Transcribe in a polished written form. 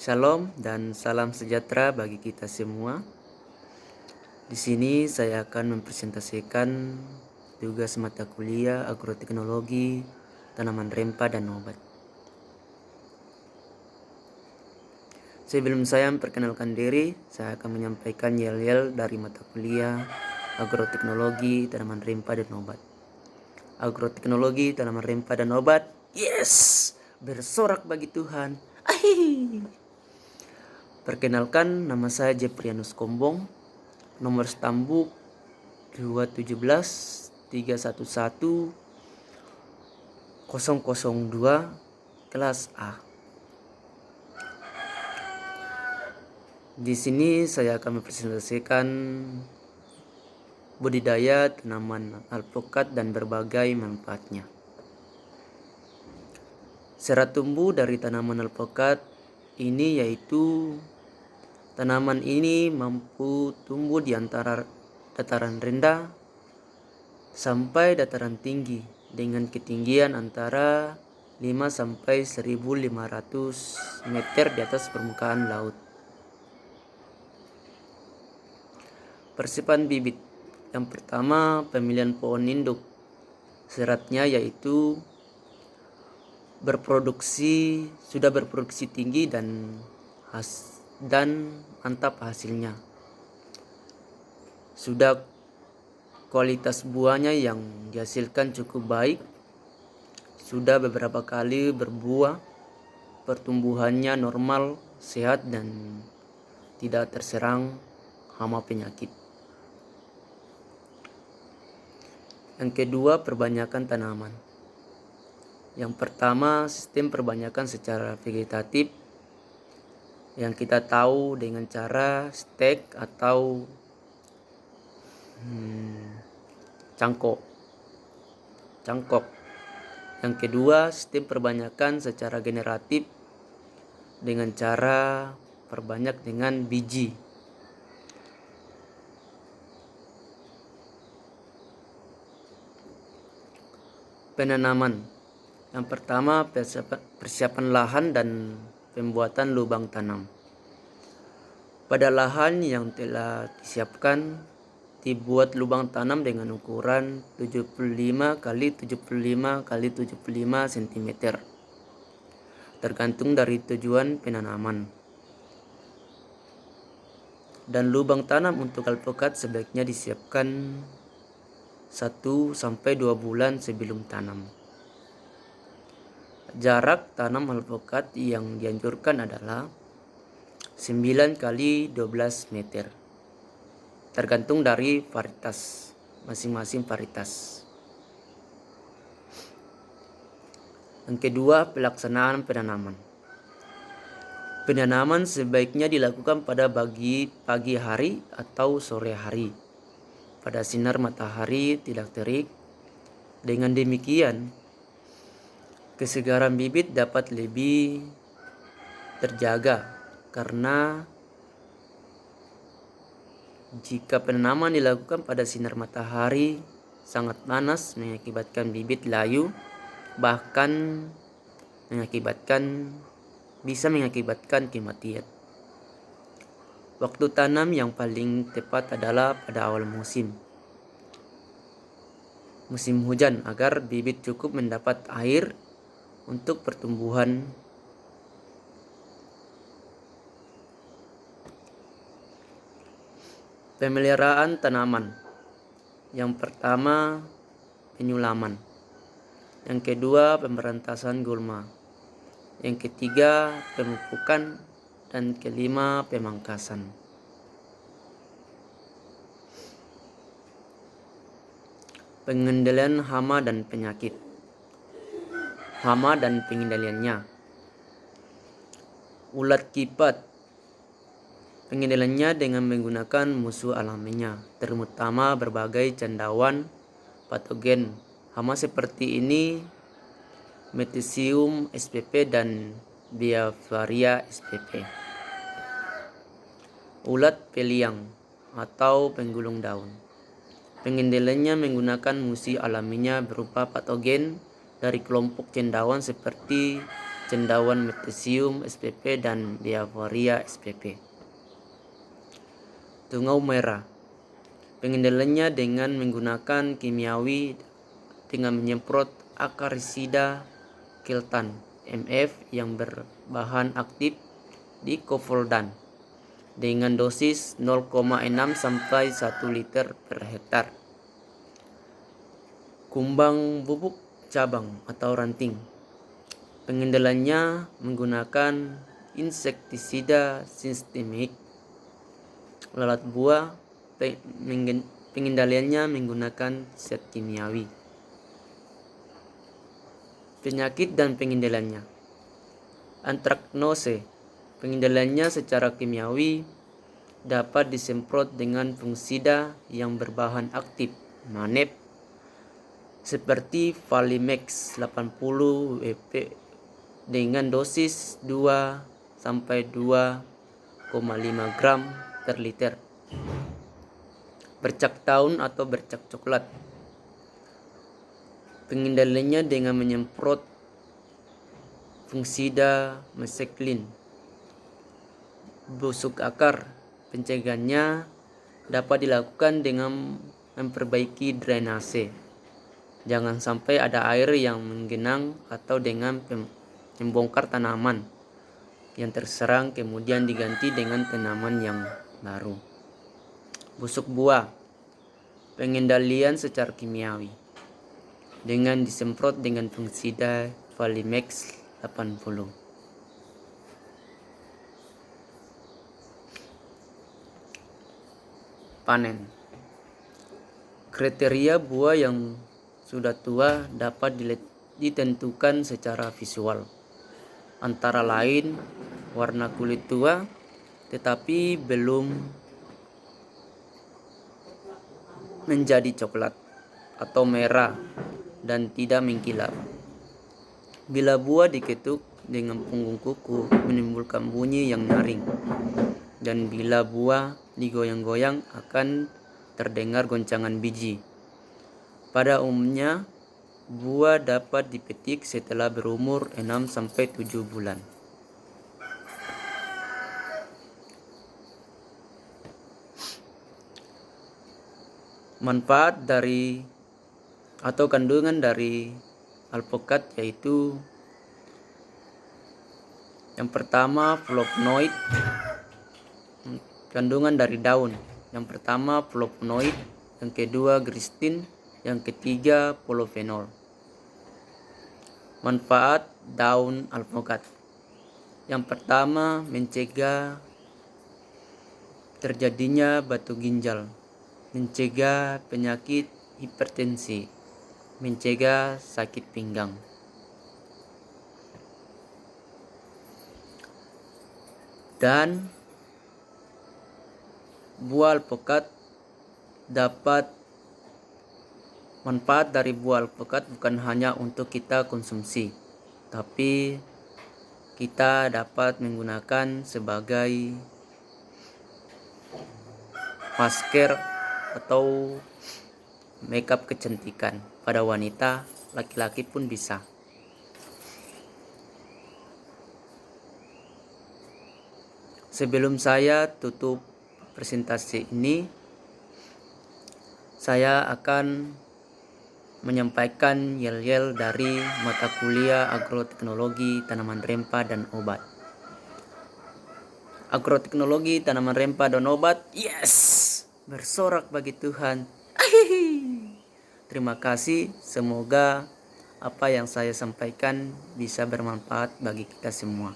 Shalom dan salam sejahtera bagi kita semua. Di sini saya akan mempresentasikan tugas mata kuliah agroteknologi, tanaman rempah dan obat. Sebelum saya memperkenalkan diri, saya akan menyampaikan yel-yel dari mata kuliah agroteknologi, tanaman rempah dan obat. Agroteknologi, tanaman rempah dan obat. Yes! Bersorak bagi Tuhan. Perkenalkan, nama saya Jeprianus Kombong. Nomor stambuk 217 311 002 kelas A. Di sini saya akan mempresentasikan budidaya tanaman alpukat dan berbagai manfaatnya. Serat tumbuh dari tanaman alpukat ini yaitu tanaman ini mampu tumbuh di antara dataran rendah sampai dataran tinggi dengan ketinggian antara 5 sampai 1.500 meter di atas permukaan laut. Persiapan bibit. Yang pertama, pemilihan pohon induk. Syaratnya yaitu sudah berproduksi tinggi dan mantap hasilnya. Sudah kualitas buahnya yang dihasilkan cukup baik. Sudah beberapa kali berbuah. Pertumbuhannya normal, sehat dan tidak terserang hama penyakit. Yang kedua, perbanyakan tanaman. Yang pertama, sistem perbanyakan secara vegetatif yang kita tahu dengan cara stek atau cangkok. Yang kedua, sistem perbanyakan secara generatif dengan cara perbanyak dengan biji. Penanaman. Yang pertama, persiapan lahan dan pembuatan lubang tanam. Pada lahan yang telah disiapkan, dibuat lubang tanam dengan ukuran 75 x 75 x 75 cm. Tergantung dari tujuan penanaman. Dan lubang tanam untuk alpukat sebaiknya disiapkan 1 sampai 2 bulan sebelum tanam. Jarak tanam alpukat yang dianjurkan adalah 9 x 12 meter. Tergantung dari varietas, masing-masing varietas. Yang kedua, pelaksanaan penanaman. Penanaman sebaiknya dilakukan pada pagi hari atau sore hari, pada sinar matahari tidak terik. Dengan demikian, kesegaran bibit dapat lebih terjaga, karena jika penanaman dilakukan pada sinar matahari sangat panas mengakibatkan bibit layu, bahkan bisa mengakibatkan kematian. Waktu tanam yang paling tepat adalah pada awal musim hujan, agar bibit cukup mendapat air untuk pertumbuhan. Pemeliharaan tanaman. Yang pertama, penyulaman. Yang kedua, pemberantasan gulma. Yang ketiga, pemupukan. Dan kelima, pemangkasan. Pengendalian hama dan penyakit. Hama dan pengendaliannya. Ulat kipat. Pengendaliannya dengan menggunakan musuh alaminya, terutama berbagai cendawan patogen hama seperti ini, Metisium spp dan Bevaria spp. Ulat peliang atau penggulung daun. Pengendaliannya menggunakan musuh alaminya berupa patogen dari kelompok cendawan seperti cendawan metasium SPP dan beavaria SPP. Tungau merah. Pengendaliannya dengan menggunakan kimiawi dengan menyemprot akarisida kiltan MF yang berbahan aktif di kovoldan dengan dosis 0,6 sampai 1 liter per hektar. Kumbang bubuk cabang atau ranting. Pengendaliannya menggunakan insektisida sistemik. Lalat buah, pengendaliannya menggunakan zat kimiawi. Penyakit dan pengendaliannya. Antraknose, pengendaliannya secara kimiawi dapat disemprot dengan fungisida yang berbahan aktif MANEP seperti Valimex 80 WP dengan dosis 2 sampai 2,5 gram per liter. Bercak daun atau bercak coklat. Pengendaliannya dengan menyemprot fungisida meseklin. Busuk akar. Pencegahannya dapat dilakukan dengan memperbaiki drainase. Jangan sampai ada air yang menggenang atau dengan membongkar tanaman yang terserang kemudian diganti dengan tanaman yang baru. Busuk buah. Pengendalian secara kimiawi dengan disemprot dengan fungisida Valimex 80. Panen. Kriteria buah yang sudah tua dapat ditentukan secara visual, antara lain warna kulit tua tetapi belum menjadi coklat atau merah dan tidak mengkilap. Bila buah diketuk dengan punggung kuku menimbulkan bunyi yang nyaring, dan bila buah digoyang-goyang akan terdengar goncangan biji. Pada umumnya, buah dapat dipetik setelah berumur 6 sampai 7 bulan. Manfaat dari atau kandungan dari alpukat yaitu yang pertama flavonoid, kandungan dari daun. Yang pertama flavonoid, yang kedua gristin, yang ketiga polifenol. Manfaat daun alpukat. Yang pertama mencegah terjadinya batu ginjal, mencegah penyakit hipertensi, mencegah sakit pinggang. Dan buah alpukat manfaat dari buah alpukat bukan hanya untuk kita konsumsi, tapi kita dapat menggunakan sebagai masker atau makeup kecantikan pada wanita, laki-laki pun bisa. Sebelum saya tutup presentasi ini, saya akan menyampaikan yel-yel dari mata kuliah agroteknologi tanaman rempah dan obat. Agroteknologi tanaman rempah dan obat, yes, bersorak bagi Tuhan. Terima kasih, semoga apa yang saya sampaikan bisa bermanfaat bagi kita semua.